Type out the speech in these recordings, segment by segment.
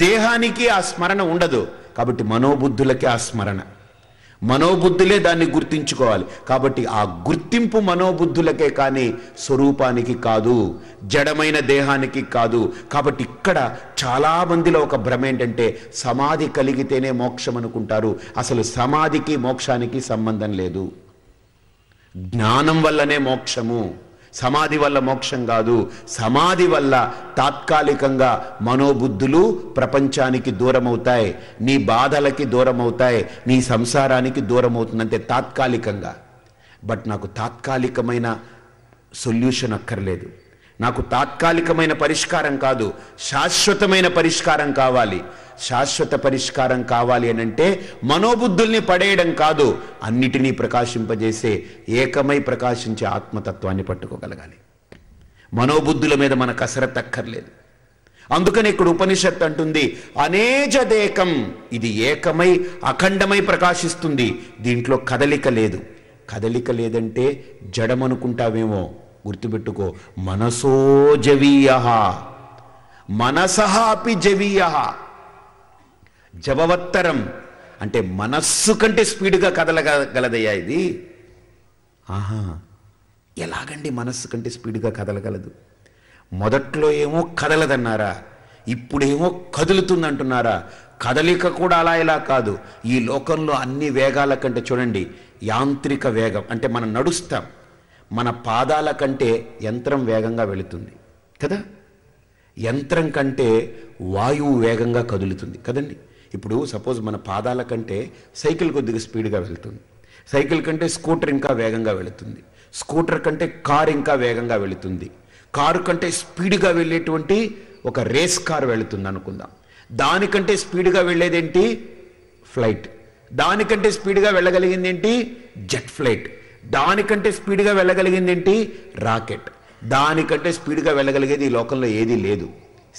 దేహానికి ఆ స్మరణ ఉండదు, కాబట్టి మనోబుద్ధులకి ఆ స్మరణ, మనోబుద్ధులే దాన్ని గుర్తించుకోవాలి. కాబట్టి ఆ గుర్తింపు మనోబుద్ధులకే కానీ స్వరూపానికి కాదు, జడమైన దేహానికి కాదు. కాబట్టి ఇక్కడ చాలా మందిలో ఒక భ్రమ ఏంటంటే సమాధి కలిగితేనే మోక్షం అనుకుంటారు. అసలు సమాధికి మోక్షానికి సంబంధం లేదు. జ్ఞానం వల్లనే మోక్షము, సమాధి వల్ల మోక్షం కాదు. సమాధి వల్ల తాత్కాలికంగా మనోబుద్ధులు ప్రపంచానికి దూరం అవుతాయి, నీ బాధలకి దూరం అవుతాయి, నీ సంసారానికి దూరం అవుతుందంటే తాత్కాలికంగా. బట్ నాకు తాత్కాలికమైన సొల్యూషన్ అక్కర్లేదు, నాకు తాత్కాలికమైన పరిష్కారం కాదు, శాశ్వతమైన పరిష్కారం కావాలి. శాశ్వత పరిష్కారం కావాలి అని అంటే మనోబుద్ధుల్ని పడేయడం కాదు, అన్నిటినీ ప్రకాశింపజేసే ఏకమై ప్రకాశించే ఆత్మతత్వాన్ని పట్టుకోగలగాలి. మనోబుద్ధుల మీద మన కసరత్తు అక్కర్లేదు. అందుకని ఇక్కడ ఉపనిషత్తు అంటుంది అనేజదేకం, ఇది ఏకమై అఖండమై ప్రకాశిస్తుంది, దీంట్లో కదలిక లేదు. కదలిక లేదంటే జడమనుకుంటావేమో, గుర్తుపెట్టుకో, మనసో జవీయ, మనసః అపి జవీయ. జవవత్తరం అంటే మనస్సు కంటే స్పీడ్గా కదలగలదయ్యా ఇది. ఆహా, ఎలాగండి మనస్సు కంటే స్పీడ్గా కదలగలదు? మొదట్లో ఏమో కదలదన్నారా, ఇప్పుడేమో కదులుతుందంటున్నారా? కదలిక కూడా అలా ఇలా కాదు. ఈ లోకంలో అన్ని వేగాల కంటే చూడండి, యాంత్రిక వేగం అంటే మనం నడుస్తాం, మన పాదాల కంటే యంత్రం వేగంగా వెళుతుంది కదా. యంత్రం కంటే వాయువు వేగంగా కదులుతుంది కదండి. ఇప్పుడు సపోజ్ మన పాదాల కంటే సైకిల్ కొద్దిగా స్పీడ్గా వెళుతుంది, సైకిల్ కంటే స్కూటర్ ఇంకా వేగంగా వెళుతుంది, స్కూటర్ కంటే కారు ఇంకా వేగంగా వెళుతుంది, కారు కంటే స్పీడ్గా వెళ్ళేటువంటి ఒక రేస్ కారు వెళుతుంది అనుకుందాం. దానికంటే స్పీడ్గా వెళ్ళేదేంటి? ఫ్లైట్. దానికంటే స్పీడ్గా వెళ్ళగలిగింది ఏంటి? Jet flight. దానికంటే స్పీడ్గా వెళ్ళగలిగింది ఏంటి? రాకెట్. దానికంటే స్పీడ్గా వెళ్ళగలిగేది ఈ లోకంలో ఏదీ లేదు.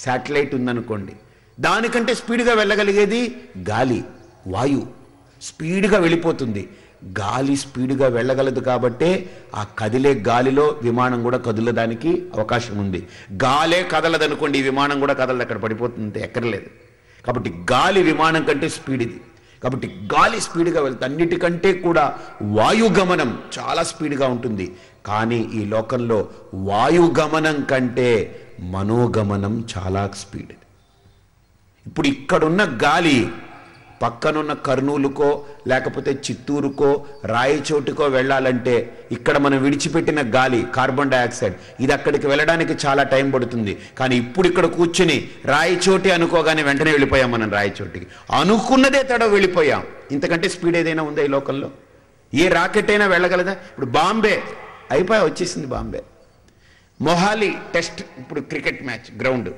శాటిలైట్ ఉందనుకోండి, దానికంటే స్పీడ్గా వెళ్ళగలిగేది గాలి, వాయు స్పీడ్గా వెళ్ళిపోతుంది. గాలి స్పీడ్గా వెళ్ళగలదు కాబట్టే ఆ కదిలే గాలిలో విమానం కూడా కదలడానికి అవకాశం ఉంది. గాలే కదలదనుకోండి, ఈ విమానం కూడా కదలదు, అక్కడ పడిపోతుంది, ఎక్కర్లేదు. కాబట్టి గాలి విమానం కంటే స్పీడ్ ఇది. కాబట్టి గాలి స్పీడ్గా వెళ్తుంది. అన్నిటికంటే కూడా వాయుగమనం చాలా స్పీడ్గా ఉంటుంది. కానీ ఈ లోకంలో వాయుగమనం కంటే మనోగమనం చాలా స్పీడ్. ఇప్పుడు ఇక్కడున్న గాలి పక్కనున్న కర్నూలుకో లేకపోతే చిత్తూరుకో రాయచోటుకో వెళ్ళాలంటే ఇక్కడ మనం విడిచిపెట్టిన గాలి కార్బన్ డైఆక్సైడ్ ఇది అక్కడికి వెళ్ళడానికి చాలా టైం పడుతుంది. కానీ ఇప్పుడు ఇక్కడ కూర్చుని రాయచోటి అనుకోగానే వెంటనే వెళ్ళిపోయాం మనం రాయచోటికి. అనుకున్నదే తడవ వెళ్ళిపోయాం. ఇంతకంటే స్పీడ్ ఏదైనా ఉందా ఈ లోకంలో? ఏ రాకెట్ అయినా వెళ్ళగలదా? ఇప్పుడు బాంబే అయిపోయా, వచ్చేసింది బాంబే. మొహాలి టెస్ట్, ఇప్పుడు క్రికెట్ మ్యాచ్ గ్రౌండ్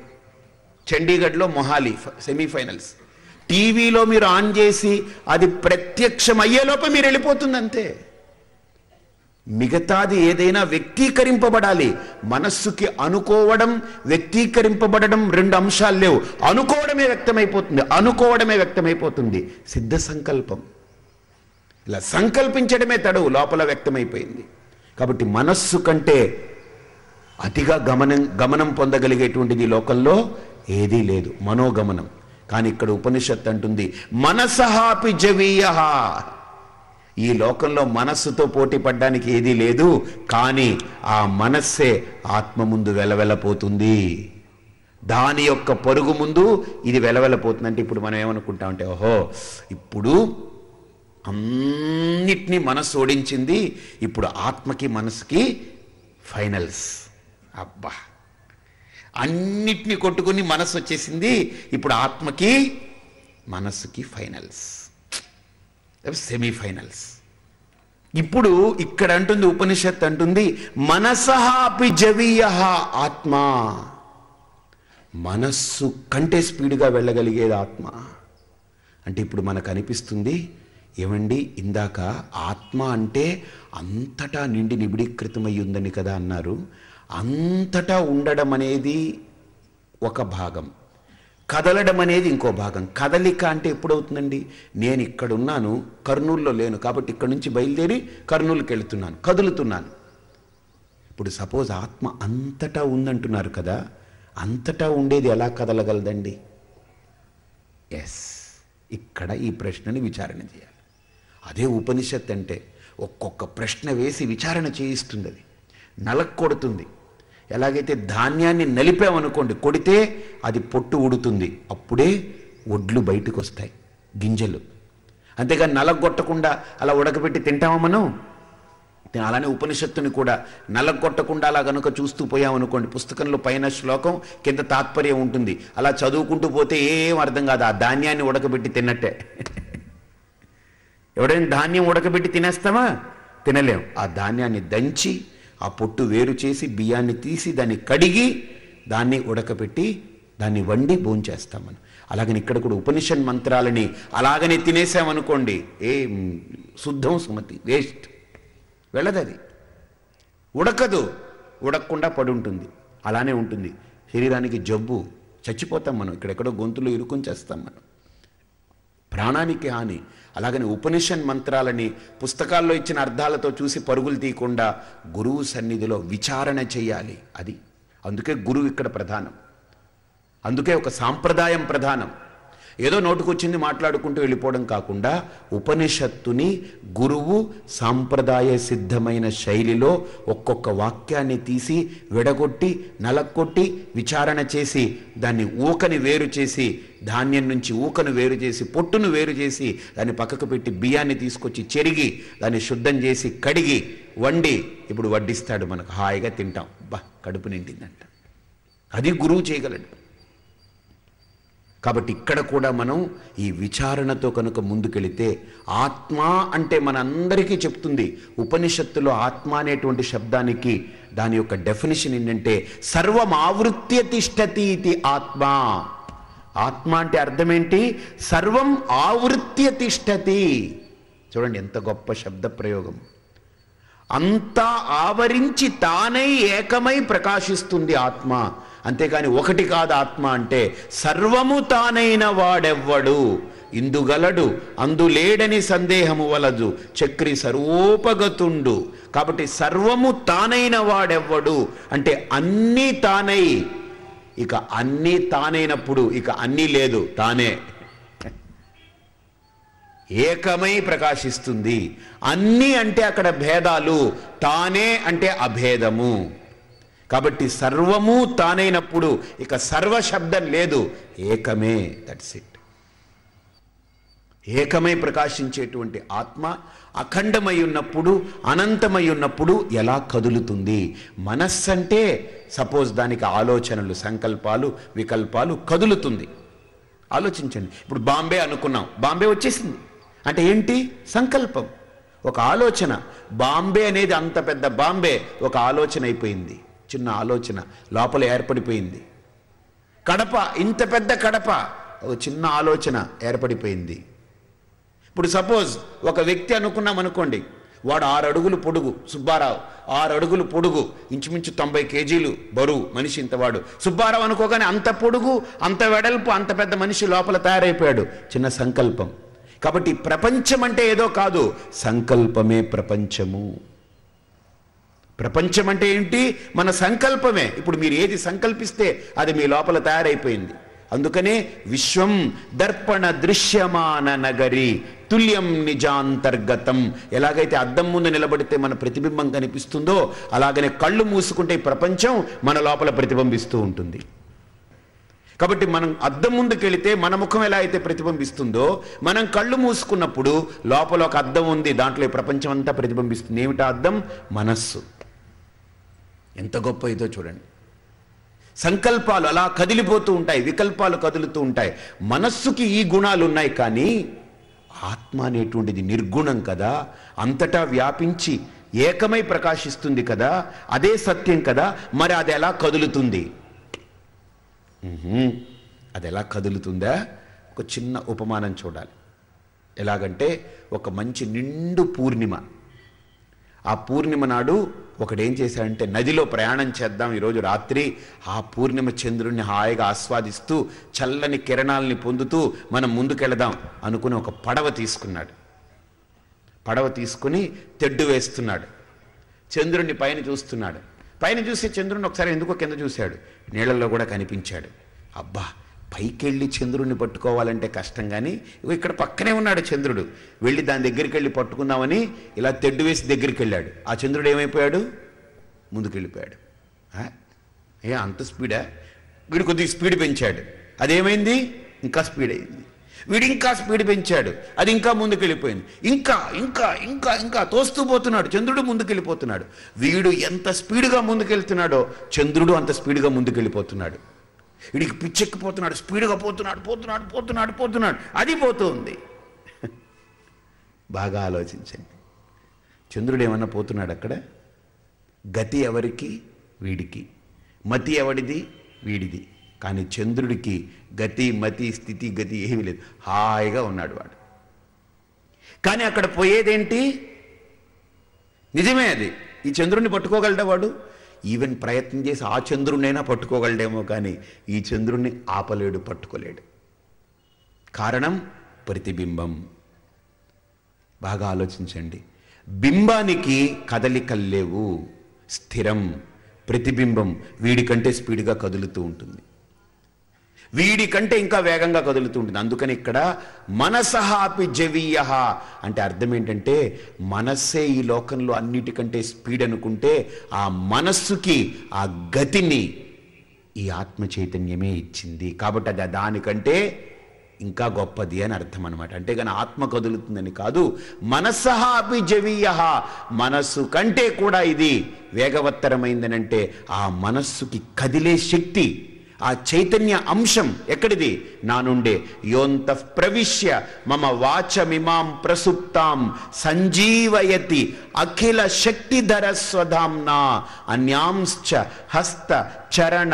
చండీగఢ్లో మొహాలి సెమీఫైనల్స్. టీవీలో మీరు ఆన్ చేసి అది ప్రత్యక్షం అయ్యేలోపే మీరు వెళ్ళిపోతుంది అంతే. మిగతాది ఏదైనా వ్యక్తీకరింపబడాలి. మనస్సుకి అనుకోవడం వ్యక్తీకరింపబడడం రెండు అంశాలు లేవు. అనుకోవడమే వ్యక్తమైపోతుంది, అనుకోవడమే వ్యక్తమైపోతుంది. సిద్ధ సంకల్పం ఇలా సంకల్పించడమే తడవు, లోపల వ్యక్తమైపోయింది. కాబట్టి మనస్సు కంటే అతిగా గమనం పొందగలిగేటువంటిది లోకంలో ఏదీ లేదు, మనోగమనం. కానీ ఇక్కడ ఉపనిషత్తు అంటుంది మనసః అపి జవీయః. ఈ లోకంలో మనస్సుతో పోటీ పడ్డానికి ఏదీ లేదు, కానీ ఆ మనస్సే ఆత్మ ముందు వెలవెలపోతుంది. దాని యొక్క పరుగు ముందు ఇది వెలవెలపోతుంది. అంటే ఇప్పుడు మనం ఏమనుకుంటామంటే, ఓహో ఇప్పుడు అన్నిటినీ మనస్సు ఓడించింది, ఇప్పుడు ఆత్మకి మనసుకి ఫైనల్స్. అబ్బా, అన్నిటినీ కొట్టుకుని మనస్సు వచ్చేసింది, ఇప్పుడు ఆత్మకి మనస్సుకి ఫైనల్స్, సెమీఫైనల్స్. ఇప్పుడు ఇక్కడ అంటుంది ఉపనిషత్తు అంటుంది మనసః అపి జవీయః. ఆత్మ మనస్సు కంటే స్పీడ్గా వెళ్ళగలిగేది ఆత్మ. అంటే ఇప్పుడు మనకు అనిపిస్తుంది, ఏమండి ఇందాక ఆత్మ అంటే అంతటా నిండి నిబిడీకృతమై ఉందని కదా అన్నారు. అంతటా ఉండడం అనేది ఒక భాగం, కదలడం అనేది ఇంకో భాగం. కదలిక అంటే ఎప్పుడవుతుందండి? నేను ఇక్కడున్నాను, కర్నూలులో లేను, కాబట్టి ఇక్కడి నుంచి బయలుదేరి కర్నూలుకి వెళుతున్నాను, కదులుతున్నాను. ఇప్పుడు సపోజ్ ఆత్మ అంతటా ఉందంటున్నారు కదా, అంతటా ఉండేది ఎలా కదలగలదండి? అక్కడ ఈ ప్రశ్నని విచారణ చేయాలి. అదే ఉపనిషత్ అంటే ఒక్కొక్క ప్రశ్న వేసి విచారణ చేయిస్తుంది. అది నలక్కొడుతుంది. ఎలాగైతే ధాన్యాన్ని నలిపామనుకోండి, కొడితే అది పొట్టు ఉడుతుంది, అప్పుడే ఒడ్లు బయటకు వస్తాయి, గింజలు. అంతేగాని నలగొట్టకుండా అలా ఉడకబెట్టి తింటామా మనం? అలానే ఉపనిషత్తుని కూడా నలగొట్టకుండా అలా కనుక చూస్తూ పోయామనుకోండి, పుస్తకంలో పైన శ్లోకం కింద తాత్పర్యం ఉంటుంది, అలా చదువుకుంటూ పోతే ఏం అర్థం కాదు. ఆ ధాన్యాన్ని ఉడకబెట్టి తిన్నట్టే. ఎవడైనా ధాన్యం ఉడకబెట్టి తినేస్తామా? తినలేం. ఆ ధాన్యాన్ని దంచి ఆ పొట్టు వేరు చేసి బియ్యాన్ని తీసి దాన్ని కడిగి దాన్ని ఉడకబెట్టి దాన్ని వండి భోంచేస్తాం మనం. అలాగని ఇక్కడ కూడా ఉపనిషత్ మంత్రాలని అలాగనే తినేసామనుకోండి, ఏ శుద్ధం సుమతి, వేస్ట్, వెళ్ళదది, ఉడకదు, ఉడకకుండా పడి ఉంటుంది. అలానే ఉంటుంది శరీరానికి జబ్బు, చచ్చిపోతాం మనం, ఇక్కడెక్కడో గొంతులో ఇరుకుని చేస్తాం మనం, ప్రాణానికి హాని. అలాగని ఉపనిషత్ మంత్రాలని పుస్తకాల్లో ఇచ్చిన అర్థాలతో చూసి పరుగులు తీయకుండా గురువు సన్నిధిలో విచారణ చేయాలి. అది అందుకే గురువు ఇక్కడ ప్రధానం, అందుకే ఒక సాంప్రదాయం ప్రధానం. ఏదో నోటుకొచ్చింది మాట్లాడుకుంటూ వెళ్ళిపోవడం కాకుండా ఉపనిషత్తుని గురువు సాంప్రదాయ సిద్ధమైన శైలిలో ఒక్కొక్క వాక్యాన్ని తీసి విడగొట్టి నలక్కొట్టి విచారణ చేసి దాన్ని ఊకని వేరు చేసి, ధాన్యం నుంచి ఊకను వేరు చేసి, పొట్టును వేరు చేసి దాన్ని పక్కకు పెట్టి బియ్యాన్ని తీసుకొచ్చి చెరిగి దాన్ని శుద్ధం చేసి కడిగి వండి ఇప్పుడు వడ్డిస్తాడు మనకు, హాయిగా తింటాం, బా కడుపు నిండిందంట. అది గురువు చేయగలడు. కాబట్టి ఇక్కడ కూడా మనం ఈ విచారణతో కనుక ముందుకెళితే, ఆత్మ అంటే మనందరికీ చెప్తుంది ఉపనిషత్తులో. ఆత్మ అనేటువంటి శబ్దానికి దాని యొక్క డెఫినిషన్ ఏంటంటే సర్వం ఆవృత్య తిష్టతి ఇది ఆత్మ. ఆత్మ అంటే అర్థం ఏంటి? సర్వం ఆవృత్య తిష్టతి. చూడండి ఎంత గొప్ప శబ్ద ప్రయోగం. అంతా ఆవరించి తానై ఏకమై ప్రకాశిస్తుంది ఆత్మ. అంతేకాని ఒకటి కాదు ఆత్మ అంటే. సర్వము తానైన వాడెవ్వడు ఇందుగలడు అందులేడని సందేహము వలదు చక్రి సర్వోపగతుండు. కాబట్టి సర్వము తానైన వాడెవ్వడు అంటే అన్నీ తానై. ఇక అన్నీ తానైనప్పుడు ఇక అన్నీ లేదు, తానే ఏకమై ప్రకాశిస్తుంది. అన్నీ అంటే అక్కడ భేదాలు, తానే అంటే అభేదము. కాబట్టి సర్వము తానైనప్పుడు ఇక సర్వ శబ్దం లేదు, ఏకమే, దట్స్ ఇట్. ఏకమై ప్రకాశించేటువంటి ఆత్మ అఖండమై ఉన్నప్పుడు, అనంతమై ఉన్నప్పుడు ఎలా కదులుతుంది? మనస్సు అంటే సపోజ్ దానికి ఆలోచనలు, సంకల్పాలు, వికల్పాలు, కదులుతుంది. ఆలోచించండి. ఇప్పుడు బాంబే అనుకున్నాం, బాంబే వచ్చేసింది అంటే ఏంటి? సంకల్పం, ఒక ఆలోచన. బాంబే అనేది అంత పెద్ద బాంబే ఒక ఆలోచన అయిపోయింది, చిన్న ఆలోచన లోపల ఏర్పడిపోయింది. కడప ఇంత పెద్ద కడప ఒక చిన్న ఆలోచన ఏర్పడిపోయింది. ఇప్పుడు సపోజ్ ఒక వ్యక్తి అనుకున్నాం అనుకోండి, వాడు 6 అడుగులు పొడుగు, సుబ్బారావు 6 అడుగులు పొడుగు, ఇంచుమించు 90 కేజీలు బరువు మనిషి. ఇంతవాడు సుబ్బారావు అనుకోగానే అంత పొడుగు, అంత వెడల్పు, అంత పెద్ద మనిషి లోపల తయారైపోయాడు. చిన్న సంకల్పం. కాబట్టి ప్రపంచం అంటే ఏదో కాదు, సంకల్పమే ప్రపంచము. ప్రపంచం అంటే ఏంటి? మన సంకల్పమే. ఇప్పుడు మీరు ఏది సంకల్పిస్తే అది మీ లోపల తయారైపోయింది. అందుకనే విశ్వం దర్పణ దృశ్యమాన నగరి తుల్యం నిజాంతర్గతం. ఎలాగైతే అద్దం ముందు నిలబడితే మన ప్రతిబింబం కనిపిస్తుందో, అలాగనే కళ్ళు మూసుకుంటే ఈ ప్రపంచం మన లోపల ప్రతిబింబిస్తూ ఉంటుంది. కాబట్టి మనం అద్దం ముందుకు వెళితే మన ముఖం ఎలా అయితే ప్రతిబింబిస్తుందో, మనం కళ్ళు మూసుకున్నప్పుడు లోపల ఒక అద్దం ఉంది, దాంట్లో ఈ ప్రపంచం అంతా ప్రతిబింబిస్తుంది. ఏమిటా అద్దం? మనస్సు. ఎంత గొప్ప ఇదో చూడండి. సంకల్పాలు అలా కదిలిపోతూ ఉంటాయి, వికల్పాలు కదులుతూ ఉంటాయి. మనస్సుకి ఈ గుణాలు ఉన్నాయి, కానీ ఆత్మ అనేటువంటిది నిర్గుణం కదా, అంతటా వ్యాపించి ఏకమై ప్రకాశిస్తుంది కదా, అదే సత్యం కదా. మరి అది ఎలా కదులుతుంది? అది ఎలా కదులుతుందా? ఒక చిన్న ఉపమానం చూడాలి. ఎలాగంటే ఒక మంచి నిండు పూర్ణిమ. ఆ పూర్ణిమ నాడు ఒకడేం చేశాడంటే, నదిలో ప్రయాణం చేద్దాం ఈరోజు రాత్రి, ఆ పూర్ణిమ చంద్రుడిని హాయిగా ఆస్వాదిస్తూ చల్లని కిరణాలని పొందుతూ మనం ముందుకెళదాం అనుకుని ఒక పడవ తీసుకున్నాడు. పడవ తీసుకుని తెడ్డు వేస్తున్నాడు. చంద్రుడిని పైన చూస్తున్నాడు. పైన చూసి చంద్రుడిని ఒకసారి ఎందుకో కింద చూశాడు, నీళ్ళల్లో కూడా కనిపించాడు. అబ్బా పైకెళ్ళి చంద్రుడిని పట్టుకోవాలంటే కష్టం, కానీ ఇక్కడ పక్కనే ఉన్నాడు చంద్రుడు. వెళ్ళి దాని దగ్గరికి వెళ్ళి పట్టుకుందామని ఇలా తెడ్డు వేసి దగ్గరికి వెళ్ళాడు. ఆ చంద్రుడు ఏమైపోయాడు? ముందుకెళ్ళిపోయాడు. అంత స్పీడా? వీడు కొద్దిగా స్పీడ్ పెంచాడు, అదేమైంది? ఇంకా స్పీడ్ అయింది. వీడు ఇంకా స్పీడ్ పెంచాడు, అది ఇంకా ముందుకెళ్ళిపోయింది. ఇంకా ఇంకా ఇంకా ఇంకా తోస్తూ పోతున్నాడు, చంద్రుడు ముందుకెళ్ళిపోతున్నాడు. వీడు ఎంత స్పీడ్గా ముందుకెళ్తున్నాడో చంద్రుడు అంత స్పీడ్గా ముందుకెళ్ళిపోతున్నాడు. వీడికి పిచ్చెక్కిపోతున్నాడు, స్పీడ్గా పోతున్నాడు పోతున్నాడు పోతున్నాడు పోతున్నాడు, అది పోతుంది. బాగా ఆలోచించండి. చంద్రుడు ఏమన్నా పోతున్నాడు అక్కడ? గతి ఎవరికి? వీడికి. మతి ఎవడిది? వీడిది. కానీ చంద్రుడికి గతి మతి స్థితి గతి ఏమీ లేదు, హాయిగా ఉన్నాడు వాడు. కానీ అక్కడ పోయేదేంటి? నిజమే అది. ఈ చంద్రుడిని పట్టుకోగలడా వాడు? ఈవెన్ ప్రయత్నం చేసి ఆ చంద్రుడినైనా పట్టుకోగలడేమో, కానీ ఈ చంద్రుడిని ఆపలేడు, పట్టుకోలేడు. కారణం ప్రతిబింబం. బాగా ఆలోచించండి. బింబానికి కదలికలు లేవు, స్థిరం. ప్రతిబింబం వీడికంటే స్పీడ్గా కదులుతూ ఉంటుంది, వీడికంటే ఇంకా వేగంగా కదులుతూ ఉంటుంది. అందుకని ఇక్కడ మనసః అపి జవీయః అంటే అర్థం ఏంటంటే, మనస్సే ఈ లోకంలో అన్నిటికంటే స్పీడ్ అనుకుంటే, ఆ మనస్సుకి ఆ గతిని ఈ ఆత్మ చైతన్యమే ఇచ్చింది. కాబట్టి అది దానికంటే ఇంకా గొప్పది అని అర్థం అనమాట. అంతేగాని ఆత్మ కదులుతుందని కాదు. మనసః అపి జవీయః, మనస్సు కంటే కూడా ఇది వేగవత్తరమైందని అంటే, ఆ మనస్సుకి కదిలే శక్తి, ఆ చైతన్య అంశం ఎక్కడిది? నా నుండే. యోంతః ప్రవిశ్య మమ వాచమిమాం ప్రసుప్తాం సంజీవయతి అఖిల శక్తిధర స్వధామ్నా అన్యాంశ్చ హస్త చరణ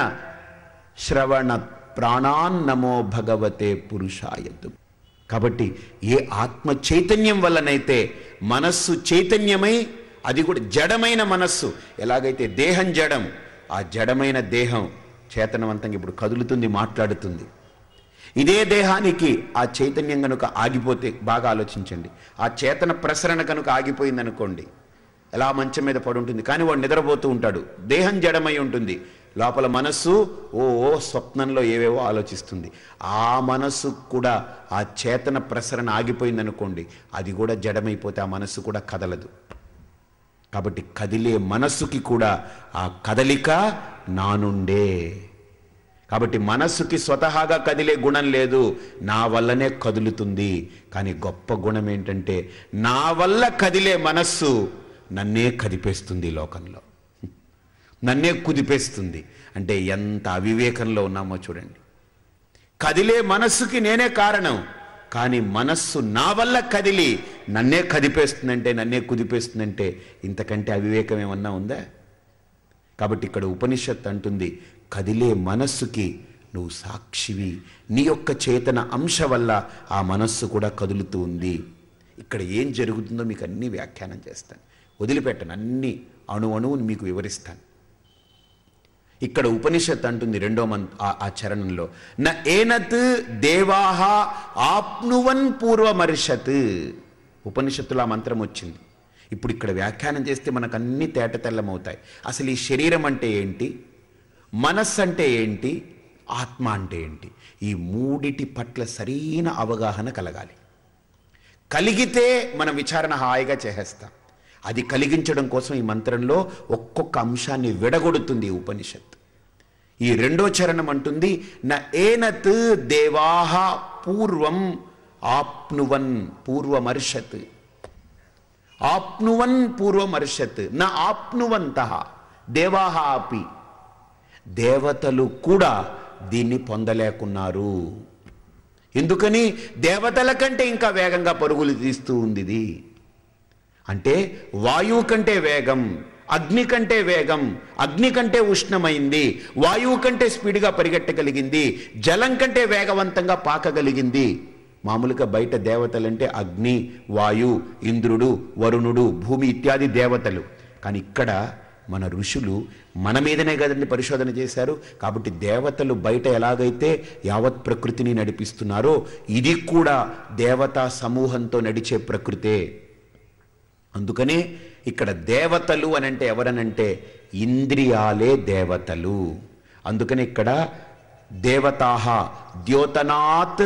శ్రవణ ప్రాణాన్ నమో భగవతే పురుషాయతు. కాబట్టి ఏ ఆత్మ చైతన్యం వల్లనైతే మనస్సు చైతన్యమై, అది కూడా జడమైన మనస్సు, ఎలాగైతే దేహం జడం, ఆ జడమైన దేహం చేతనవంతంగా ఇప్పుడు కదులుతుంది, మాట్లాడుతుంది. ఇదే దేహానికి ఆ చైతన్యం కనుక ఆగిపోతే, బాగా ఆలోచించండి, ఆ చేతన ప్రసరణ కనుక ఆగిపోయింది అనుకోండి, ఎలా మంచం మీద పడి ఉంటుంది, కానీ వాడు నిద్రపోతూ ఉంటాడు, దేహం జడమై ఉంటుంది, లోపల మనస్సు ఓ స్వప్నంలో ఏవేవో ఆలోచిస్తుంది. ఆ మనస్సు కూడా ఆ చేతన ప్రసరణ ఆగిపోయింది అనుకోండి, అది కూడా జడమైపోతే ఆ మనస్సు కూడా కదలదు. కాబట్టి కదిలే మనస్సుకి కూడా ఆ కదలిక నా నుండే. కాబట్టి మనస్సుకి స్వతహాగా కదిలే గుణం లేదు, నా వల్లనే కదులుతుంది. కానీ గొప్ప గుణం ఏంటంటే, నా వల్ల కదిలే మనస్సు నన్నే కదిపేస్తుంది, లోకంలో నన్నే కుదిపేస్తుంది. అంటే ఎంత అవివేకంలో ఉన్నామో చూడండి. కదిలే మనస్సుకి నేనే కారణం, కానీ మనస్సు నా వల్ల కదిలి నన్నే కదిపేస్తుందంటే, నన్నే కుదిపేస్తుందంటే ఇంతకంటే అవివేకం ఏమన్నా ఉందా? కాబట్టి ఇక్కడ ఉపనిషత్ అంటుంది, కదిలే మనస్సుకి నువ్వు సాక్షివి, నీ యొక్క చేతన అంశ వల్ల ఆ మనస్సు కూడా కదులుతూ ఉంది. ఇక్కడ ఏం జరుగుతుందో మీకు అన్నీ వ్యాఖ్యానం చేస్తాను, వదిలిపెట్టను, అన్ని అణువుని మీకు వివరిస్తాను. ఇక్కడ ఉపనిషత్ అంటుంది రెండో ఆ చరణంలో, న ఏనత్ దేవాహ ఆప్నువన్ పూర్వమర్షత్. ఉపనిషత్తులో ఆ మంత్రం వచ్చింది. ఇప్పుడు ఇక్కడ వ్యాఖ్యానం చేస్తే మనకు అన్ని తేట తెల్లమవుతాయి. అసలు ఈ శరీరం అంటే ఏంటి, మనస్సు అంటే ఏంటి, ఆత్మ అంటే ఏంటి, ఈ మూడిటి పట్ల సరైన అవగాహన కలగాలి. కలిగితే మనం విచారణ హాయిగా చేసేస్తాం. అది కలిగించడం కోసం ఈ మంత్రంలో ఒక్కొక్క అంశాన్ని విడగొడుతుంది ఉపనిషత్. ఈ రెండో చరణం అంటుంది, న ఏనత్ దేవాహ పూర్వం ఆప్నువన్ పూర్వమర్షత్. ఆప్నువన్ పూర్వమర్షత్ న ఆప్నువంతః దేవాహ అపి. దేవతలు కూడా దీన్ని పొందలేకున్నారు. ఎందుకని? దేవతల కంటే ఇంకా వేగంగా పరుగులు తీస్తూ ఉంది ఇది. అంటే వాయువు కంటే వేగం, అగ్ని కంటే వేగం, అగ్ని కంటే ఉష్ణమైంది, వాయువు కంటే స్పీడ్గా పరిగెట్టగలిగింది, జలం కంటే వేగవంతంగా పాకగలిగింది. మామూలుగా బయట దేవతలంటే అగ్ని, వాయు, ఇంద్రుడు, వరుణుడు, భూమి ఇత్యాది దేవతలు. కానీ ఇక్కడ మన ఋషులు మన మీదనే కదండి పరిశోధన చేశారు. కాబట్టి దేవతలు బయట ఎలాగైతే యావత్ ప్రకృతిని నడిపిస్తున్నారో, ఇది కూడా దేవతా సమూహంతో నడిచే ప్రకృతే. అందుకనే ఇక్కడ దేవతలు అనంటే ఎవరనంటే ఇంద్రియాలే దేవతలు. అందుకని ఇక్కడ దేవతాహ ద్యోతనాత్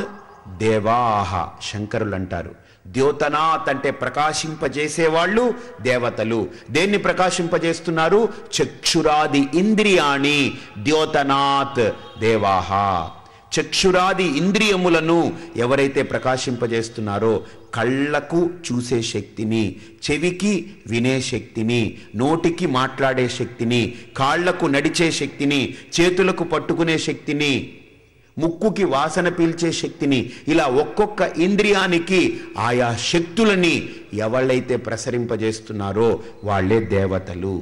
దేవాహ. శంకరులు అంటారు ద్యోతనాత్ అంటే ప్రకాశింపజేసేవాళ్ళు దేవతలు. దేన్ని ప్రకాశింపజేస్తున్నారు? చక్షురాది ఇంద్రియాణి ద్యోతనాత్ దేవాహ. చక్షురాది ఇంద్రియములను ఎవరైతే ప్రకాశింపజేస్తున్నారో, కళ్ళకు చూసే శక్తిని, చెవికి వినే శక్తిని, నోటికి మాట్లాడే శక్తిని, కాళ్లకు నడిచే శక్తిని, చేతులకు పట్టుకునే శక్తిని, ముక్కుకి వాసన పీల్చే శక్తిని, ఇలా ఒక్కొక్క ఇంద్రియానికి ఆయా శక్తులని ఎవళ్ళైతే ప్రసరింపజేస్తున్నారో వాళ్ళే దేవతలు.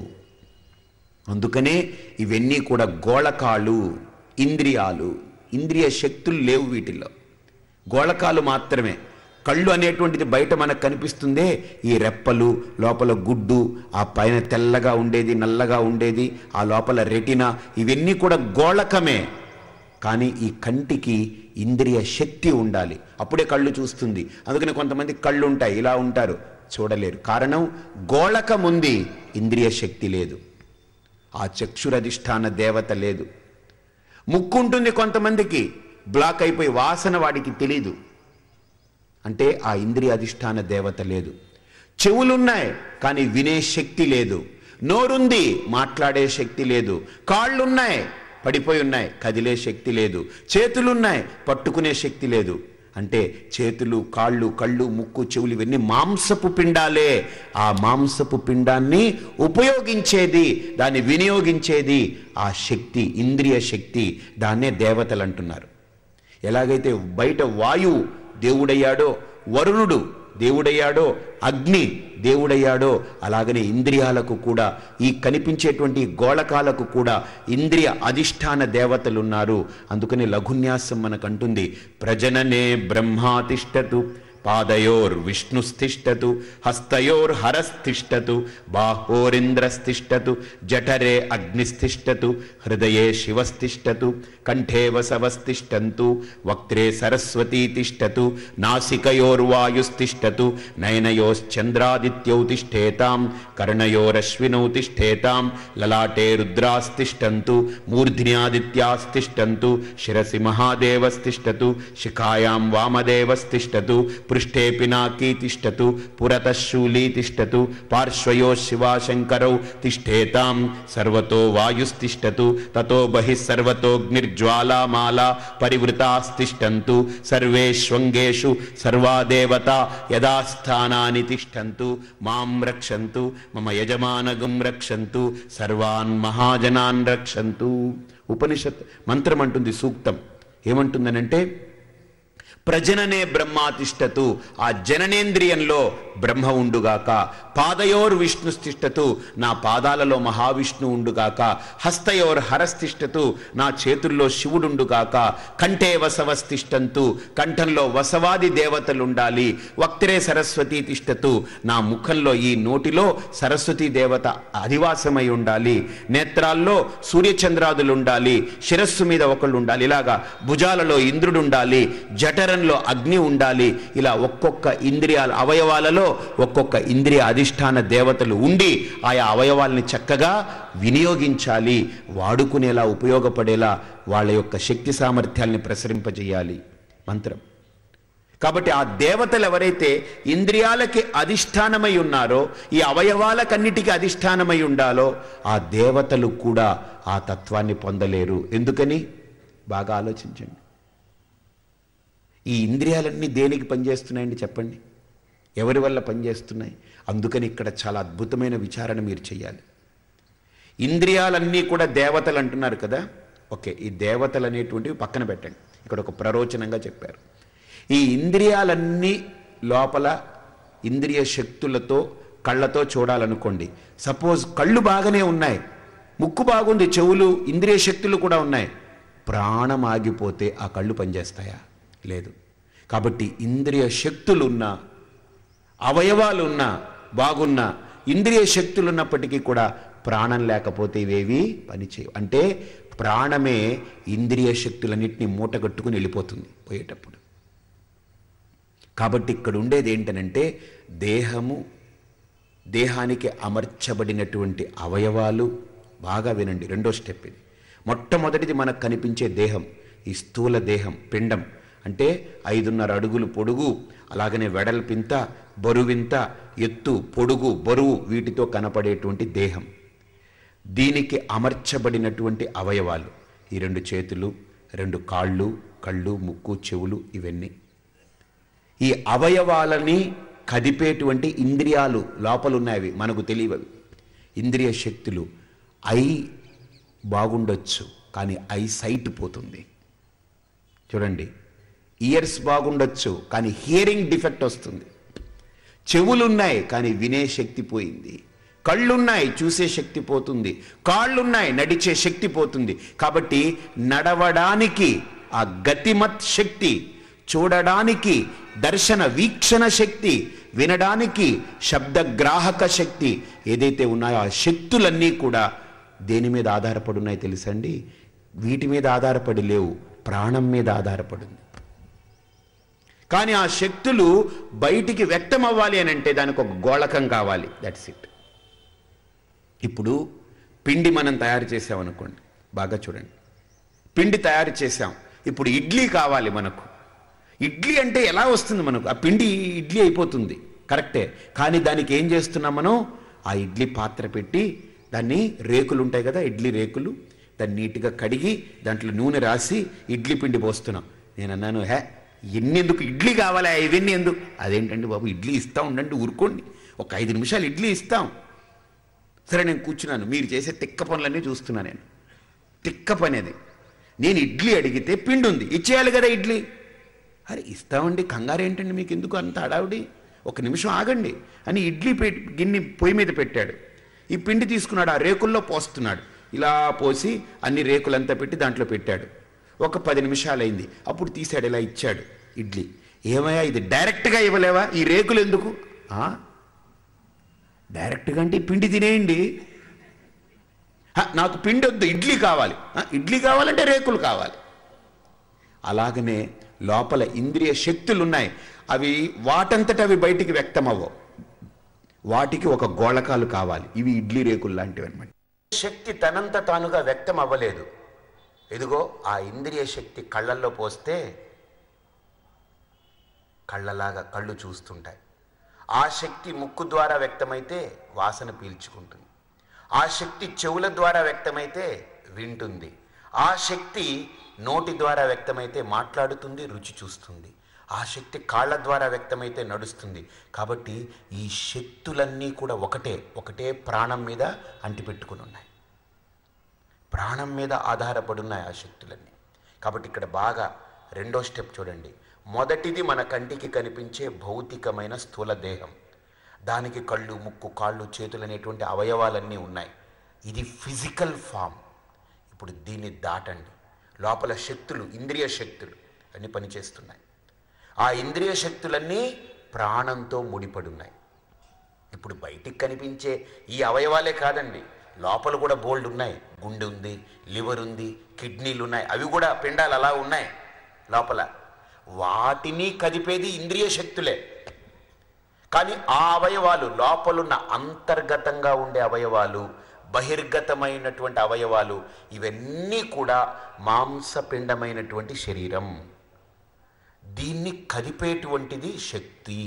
అందుకనే ఇవన్నీ కూడా గోళకాలు, ఇంద్రియాలు. ఇంద్రియ శక్తులు లేవు వీటిల్లో, గోళకాలు మాత్రమే. కళ్ళు అనేటువంటిది బయట మనకు కనిపిస్తుందే, ఈ రెప్పలు, లోపల గుడ్డు, ఆ పైన తెల్లగా ఉండేది, నల్లగా ఉండేది, ఆ లోపల రెటినా, ఇవన్నీ కూడా గోళకమే. కానీ ఈ కంటికి ఇంద్రియ శక్తి ఉండాలి, అప్పుడే కళ్ళు చూస్తుంది. అందుకని కొంతమంది కళ్ళు ఉంటాయి, ఇలా ఉంటారు, చూడలేరు. కారణం గోళకం ఉంది, ఇంద్రియ శక్తి లేదు, ఆ చక్షురధిష్టాన దేవత లేదు. ముక్కు ఉంటుంది కొంతమందికి, బ్లాక్ అయిపోయి వాసన వాడికి తెలీదు, అంటే ఆ ఇంద్రియ అధిష్టాన దేవత లేదు. చెవులున్నాయి కానీ వినే శక్తి లేదు. నోరుంది, మాట్లాడే శక్తి లేదు. కాళ్ళున్నాయి, పడిపోయి ఉన్నాయి, కదిలే శక్తి లేదు. చేతులున్నాయి, పట్టుకునే శక్తి లేదు. అంటే చేతులు, కాళ్ళు, కళ్ళు, ముక్కు, చెవులు ఇవన్నీ మాంసపు పిండాలే. ఆ మాంసపు పిండాన్ని ఉపయోగించేది, దాన్ని వినియోగించేది ఆ శక్తి, ఇంద్రియ శక్తి. దాన్నే దేవతలు అంటున్నారు. ఎలాగైతే బయట వాయువు దేవుడయ్యాడో, వరుణుడు దేవుడయ్యాడో, అగ్ని దేవుడయ్యాడో, అలాగనే ఇంద్రియాలకు కూడా, ఈ కనిపించేటువంటి గోళకాలకు కూడా ఇంద్రియ అధిష్టాన దేవతలు ఉన్నారు. అందుకని లఘున్యాసం మనకంటుంది, ప్రజననే బ్రహ్మాతిష్టతు, పాదయోర్ విష్ణుస్థిష్టతు, హస్తయోర్ హరస్థిష్టతు, బాహోరింద్రస్థిష్టతు, జఠరే అగ్నిస్థిష్టతు, హృదయే శివస్థిష్టతు, కంఠే వసవస్థిష్టంతు, వక్త్రే సరస్వతీ తిష్టతు, నాసికయోర్వాయుస్థిష్టతు, నయనయోశ్చంద్రాదిత్యౌ తిష్టేతాం, కర్ణయోరశ్వినౌ తిష్టేతాం, లలాటే రుద్రాస్తిష్టంతు, మూర్ధ్న్యాదిత్యాస్తిష్టంతు, శిరసి మహాదేవస్థిష్టతు, శిఖాయాం వామదేవస్థిష్టతు, పృష్ఠే పినాకీ తిష్టతు, పురతః శూలీ తిష్టతు, పార్శ్వయో శివాశంకరౌ తిష్టేతాం, సర్వతో వాయుస్థిష్టతు, తతో బహిః సర్వతోగ్నిర్జ్వాలామాలా పరివృతాస్తిష్టంతు, సర్వేష్వంగేషు సర్వా దేవతా యథాస్థానాని తిష్టంతు, మాం రక్షంతు, మమ యజమానగం రక్షంతు, సర్వాన్ మహాజనాన్ రక్షంతు. ఉపనిషత్ మంత్రం అంటుంది, సూక్తం ఏమంటుందనంటే, ప్రజననే బ్రహ్మాతిష్టతు, ఆ జననేంద్రియంలో బ్రహ్మ ఉండుగాక, పాదయోర్ విష్ణుస్థిష్టతు, నా పాదాలలో మహావిష్ణు ఉండుగాక, హస్తయోర్ హరస్థిష్టతు, నా చేతుల్లో శివుడుండుగాక, కంఠే వసవస్థిష్టంతు, కంఠంలో వసవాది దేవతలు ఉండాలి, వక్త్రే సరస్వతీ తిష్టతు, నా ముఖంలో, ఈ నోటిలో సరస్వతీ దేవత అధివాసమై ఉండాలి, నేత్రాల్లో సూర్యచంద్రాదులు ఉండాలి, శిరస్సు మీద ఒకళ్ళు ఉండాలి, ఇలాగా భుజాలలో ఇంద్రుడు ఉండాలి, జఠరంలో అగ్ని ఉండాలి. ఇలా ఒక్కొక్క ఇంద్రియాల అవయవాలలో ఒక్కొక్క ఇంద్రియ అధిష్టాన దేవతలు ఉండి ఆయా అవయవాల్ని చక్కగా వినియోగించాలి, వాడుకునేలా, ఉపయోగపడేలా వాళ్ళ యొక్క శక్తి సామర్థ్యాల్ని ప్రసరింపజేయాలి మంత్రం. కాబట్టి ఆ దేవతలు ఎవరైతే ఇంద్రియాలకి అధిష్టానమై ఉన్నారో, ఈ అవయవాలకన్నిటికీ అధిష్టానమై ఉండాలో, ఆ దేవతలు కూడా ఆ తత్వాన్ని పొందలేరు. ఎందుకని? బాగా ఆలోచించండి. ఈ ఇంద్రియాలన్నీ దేనికి పనిచేస్తున్నాయండి చెప్పండి? ఎవరి వల్ల పనిచేస్తున్నాయి? అందుకని ఇక్కడ చాలా అద్భుతమైన విచారణ మీరు చేయాలి. ఇంద్రియాలన్నీ కూడా దేవతలు అంటున్నారు కదా, ఓకే, ఈ దేవతలు అనేటువంటివి పక్కన పెట్టండి. ఇక్కడ ఒక ప్రరోచనంగా చెప్పారు. ఈ ఇంద్రియాలన్నీ లోపల ఇంద్రియ శక్తులతో, కళ్ళతో చూడాలనుకోండి. సపోజ్ కళ్ళు బాగానే ఉన్నాయి, ముక్కు బాగుంది, చెవులు, ఇంద్రియ శక్తులు కూడా ఉన్నాయి. ప్రాణం ఆగిపోతే ఆ కళ్ళు పనిచేస్తాయా? లేదు. కాబట్టి ఇంద్రియ శక్తులున్నా, అవయవాలున్నా, బాగున్నా, ఇంద్రియ శక్తులున్నప్పటికీ కూడా ప్రాణం లేకపోతే ఇవేవి పనిచేయవు. అంటే ప్రాణమే ఇంద్రియ శక్తులన్నింటినీ మూటగట్టుకుని వెళ్ళిపోతుంది పోయేటప్పుడు. కాబట్టి ఇక్కడ ఉండేది ఏంటనంటే, దేహానికి అమర్చబడినటువంటి అవయవాలు. బాగా వినండి, రెండో స్టెప్ ఇది. మొట్టమొదటిది మనకు కనిపించే దేహం. ఈ స్థూల దేహం పిండం అంటే 5.5 అడుగులు పొడుగు, అలాగనే వెడల్పింత, బరువింత, ఎత్తు, పొడుగు, బరువు వీటితో కనపడేటువంటి దేహం. దీనికి అమర్చబడినటువంటి అవయవాలు ఈ 2 చేతులు, 2 కాళ్ళు, కళ్ళు, ముక్కు, చెవులు, ఇవన్నీ. ఈ అవయవాలని కదిపేటువంటి ఇంద్రియాలు లోపలున్నాయి, మనకు తెలియవి. ఇంద్రియ శక్తులు. ఐ బాగుండొచ్చు కానీ ఐ సైట్ పోతుంది. చూడండి, ఇయర్స్ బాగుండొచ్చు కానీ హియరింగ్ డిఫెక్ట్ వస్తుంది. చెవులున్నాయి కానీ వినే శక్తి పోయింది. కళ్ళున్నాయి చూసే శక్తి పోతుంది. కాళ్ళున్నాయి నడిచే శక్తి పోతుంది. కాబట్టి నడవడానికి ఆ గతిమత్ శక్తి, చూడడానికి దర్శన వీక్షణ శక్తి, వినడానికి శబ్దగ్రాహక శక్తి ఏదైతే ఉన్నాయో ఆ శక్తులన్నీ కూడా దేని మీద ఆధారపడి ఉన్నాయి తెలుసండి? వీటి మీద ఆధారపడి లేవు, ప్రాణం మీద ఆధారపడింది. కానీ ఆ శక్తులు బయటికి వ్యక్తం అవ్వాలి అని అంటే దానికి ఒక గోళకం కావాలి. That's it. ఇప్పుడు పిండి మనం తయారు చేసామనుకోండి, బాగా చూడండి, పిండి తయారు చేసాం. ఇప్పుడు ఇడ్లీ కావాలి మనకు. ఇడ్లీ అంటే ఎలా వస్తుంది మనకు? ఆ పిండి ఇడ్లీ అయిపోతుంది, కరెక్టే. కానీ దానికి ఏం చేస్తున్నాం మనం? ఆ ఇడ్లీ పాత్ర పెట్టి దాన్ని, రేకులు ఉంటాయి కదా ఇడ్లీ రేకులు, దాన్ని నీట్గా కడిగి దాంట్లో నూనె రాసి ఇడ్లీ పిండి పోస్తున్నాం. నేను అన్నాను, ఎన్నెందుకు ఇడ్లీ కావాలా, ఇవన్నీ ఎందుకు? అదేంటండి బాబు, ఇడ్లీ ఇస్తాం, ఉండండి ఊరుకోండి, ఒక 5 నిమిషాలు ఇడ్లీ ఇస్తాం. సరే నేను కూర్చున్నాను, మీరు చేసే తిక్క పనులన్నీ చూస్తున్నా. నేను తిక్క పని అది. నేను ఇడ్లీ అడిగితే పిండి ఉంది, ఇచ్చేయాలి కదా ఇడ్లీ. అరే ఇస్తామండి, కంగారు ఏంటండి మీకు, ఎందుకు అంత హడావుడి, 1 నిమిషం ఆగండి అని ఇడ్లీ గిన్నె పొయ్యి మీద పెట్టాడు. ఈ పిండి తీసుకున్నాడు, ఆ రేకుల్లో పోస్తున్నాడు. ఇలా పోసి అన్ని రేకులంతా పెట్టి దాంట్లో పెట్టాడు. ఒక 10 నిమిషాలు అయింది. అప్పుడు తీసాడు, ఇలా ఇచ్చాడు ఇడ్లీ. ఏమయ్యా ఇది డైరెక్ట్గా ఇవ్వలేవా, ఈ రేకులు ఎందుకు? డైరెక్ట్గా అంటే పిండి తినేయండి. నాకు పిండి వద్దు, ఇడ్లీ కావాలి. ఇడ్లీ కావాలంటే రేకులు కావాలి. అలాగనే లోపల ఇంద్రియ శక్తులు ఉన్నాయి, అవి వాటంతట అవి బయటికి వ్యక్తం అవ్వవు. వాటికి ఒక గోళకాలు కావాలి. ఇవి ఇడ్లీ రేకులు లాంటివి అన్నమాట. శక్తి తనంత తానుగా వ్యక్తం అవ్వలేదు. ఇదిగో ఆ ఇంద్రియ శక్తి కళ్ళల్లో పోస్తే కళ్ళలాగా కళ్ళు చూస్తుంటాయి. ఆ శక్తి ముక్కు ద్వారా వ్యక్తమైతే వాసన పీల్చుకుంటుంది. ఆ శక్తి చెవుల ద్వారా వ్యక్తమైతే వింటుంది. ఆ శక్తి నోటి ద్వారా వ్యక్తమైతే మాట్లాడుతుంది, రుచి చూస్తుంది. ఆ శక్తి కాళ్ళ ద్వారా వ్యక్తమైతే నడుస్తుంది. కాబట్టి ఈ శక్తులన్నీ కూడా ఒకటే ప్రాణం మీద అంటిపెట్టుకుని ఉన్నాయి, ప్రాణం మీద ఆధారపడి ఉన్నాయి ఆ శక్తులన్నీ. కాబట్టి ఇక్కడ బాగా 2వ స్టెప్ చూడండి. మొదటిది మన కంటికి కనిపించే భౌతికమైన స్థూల దేహం, దానికి కళ్ళు, ముక్కు, కాళ్ళు, చేతులు అనేటువంటి అవయవాలన్నీ ఉన్నాయి. ఇది ఫిజికల్ ఫామ్. ఇప్పుడు దీన్ని దాటండి, లోపల శక్తులు, ఇంద్రియ శక్తులు అన్నీ పనిచేస్తున్నాయి. ఆ ఇంద్రియ శక్తులన్నీ ప్రాణంతో ముడిపడి ఉన్నాయి. ఇప్పుడు బయటికి కనిపించే ఈ అవయవాలే కాదండి, లోపల కూడా బోల్డ్ ఉన్నాయి. గుండె ఉంది, లివర్ ఉంది, కిడ్నీలు ఉన్నాయి, అవి కూడా పిండాలు అలా ఉన్నాయి లోపల. వాటిని కదిపేది ఇంద్రియ శక్తులే. కానీ ఆ అవయవాలు, లోపలున్న అంతర్గతంగా ఉండే అవయవాలు, బహిర్గతమైనటువంటి అవయవాలు, ఇవన్నీ కూడా మాంసపిండమైనటువంటి శరీరం. దీన్ని కదిపేటువంటిది శక్తి.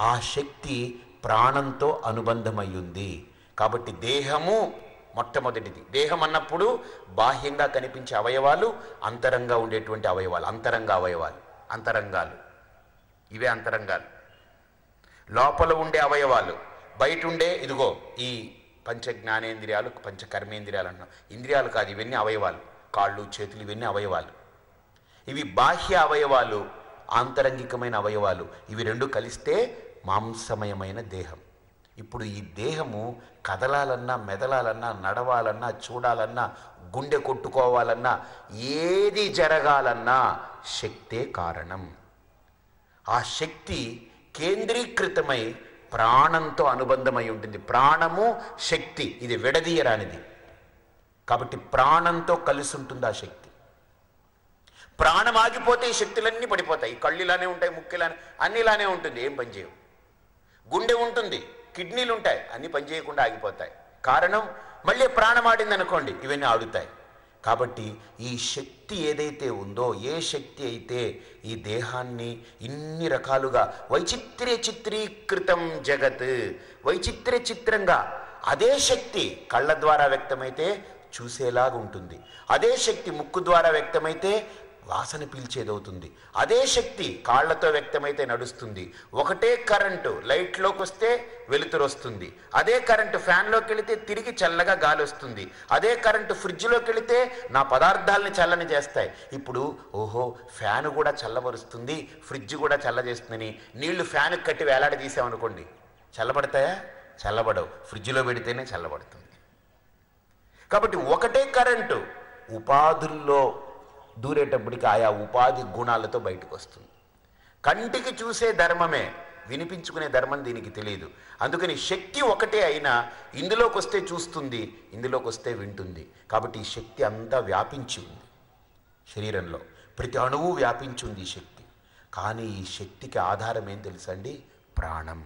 ఆ శక్తి ప్రాణంతో అనుబంధమయ్యింది. కాబట్టి దేహము మొట్టమొదటిది. దేహం అన్నప్పుడు బాహ్యంగా కనిపించే అవయవాలు, అంతరంగా ఉండేటువంటి అవయవాలు, అంతరంగాలు, ఇవే అంతరంగాలు. లోపల ఉండే అవయవాలు, బయట ఉండే ఇదిగో ఈ పంచ జ్ఞానేంద్రియాలు, పంచ కర్మేంద్రియాలు అన్నాం. ఇంద్రియాలు కాదు, ఇవన్నీ అవయవాలు. కాళ్ళు, చేతులు, ఇవన్నీ అవయవాలు. ఇవి బాహ్య అవయవాలు, ఆంతరంగికమైన అవయవాలు. ఇవి 2 కలిస్తే మాంసమయమైన దేహం. ఇప్పుడు ఈ దేహము కదలాలన్నా, మెదలాలన్నా, నడవాలన్నా, చూడాలన్నా, గుండె కొట్టుకోవాలన్నా, ఏది జరగాలన్నా శక్తే కారణం. ఆ శక్తి కేంద్రీకృతమై ప్రాణంతో అనుబంధమై ఉంటుంది. ప్రాణము శక్తి ఇది విడదీయరానిది. కాబట్టి ప్రాణంతో కలిసి ఉంటుంది ఆ శక్తి. ప్రాణం ఆగిపోతే ఈ శక్తులన్నీ పడిపోతాయి. కళ్ళు ఇలానే ఉంటాయి, ముక్కు ఇలానే, అన్ని ఇలానే ఉంటుంది, ఏం పని చేయవు. గుండె ఉంటుంది, కిడ్నీలు ఉంటాయి, అన్ని పనిచేయకుండా ఆగిపోతాయి. కారణం మళ్ళీ ప్రాణం ఆడింది అనుకోండి, ఇవన్నీ ఆడుతాయి. కాబట్టి ఈ శక్తి ఏదైతే ఉందో, ఏ శక్తి అయితే ఈ దేహాన్ని ఇన్ని రకాలుగా వైచిత్ర్య చిత్రీకృతం జగత్, వైచిత్ర్య చిత్రంగా, అదే శక్తి కళ్ళ ద్వారా వ్యక్తమైతే చూసేలాగా ఉంటుంది, అదే శక్తి ముక్కు ద్వారా వ్యక్తమైతే వాసన పీల్చేదవుతుంది, అదే శక్తి కాళ్లతో వ్యక్తమైతే నడుస్తుంది, ఒకటే కరెంటు లైట్లోకి వస్తే వెలుతురు వస్తుంది, అదే కరెంటు ఫ్యాన్లోకి వెళితే తిరిగి చల్లగా గాలి వస్తుంది, అదే కరెంటు ఫ్రిడ్జ్లోకి వెళితే నా పదార్థాలని చల్లని చేస్తాయి. ఇప్పుడు ఓహో ఫ్యాను కూడా చల్లబరుస్తుంది, ఫ్రిడ్జ్ కూడా చల్లజేస్తుందని నీళ్లు ఫ్యాన్కి కట్టి వేలాడ తీసామనుకోండి, చల్లబడతాయా? చల్లబడవు. ఫ్రిడ్జ్లో పెడితేనే చల్లబడుతుంది. కాబట్టి ఒకటే కరెంటు ఉపాధుల్లో దూరేటప్పటికి ఆయా ఉపాధి గుణాలతో బయటకు వస్తుంది. కంటికి చూసే ధర్మమే, వినిపించుకునే ధర్మం దీనికి తెలియదు. అందుకని శక్తి ఒకటే అయినా ఇందులోకి వస్తే చూస్తుంది, ఇందులోకి వస్తే వింటుంది. కాబట్టి ఈ శక్తి అంతా వ్యాపించి ఉంది శరీరంలో, ప్రతి అణువు వ్యాపించి ఉంది ఈ శక్తి. కానీ ఈ శక్తికి ఆధారం ఏం తెలుసండి? ప్రాణం.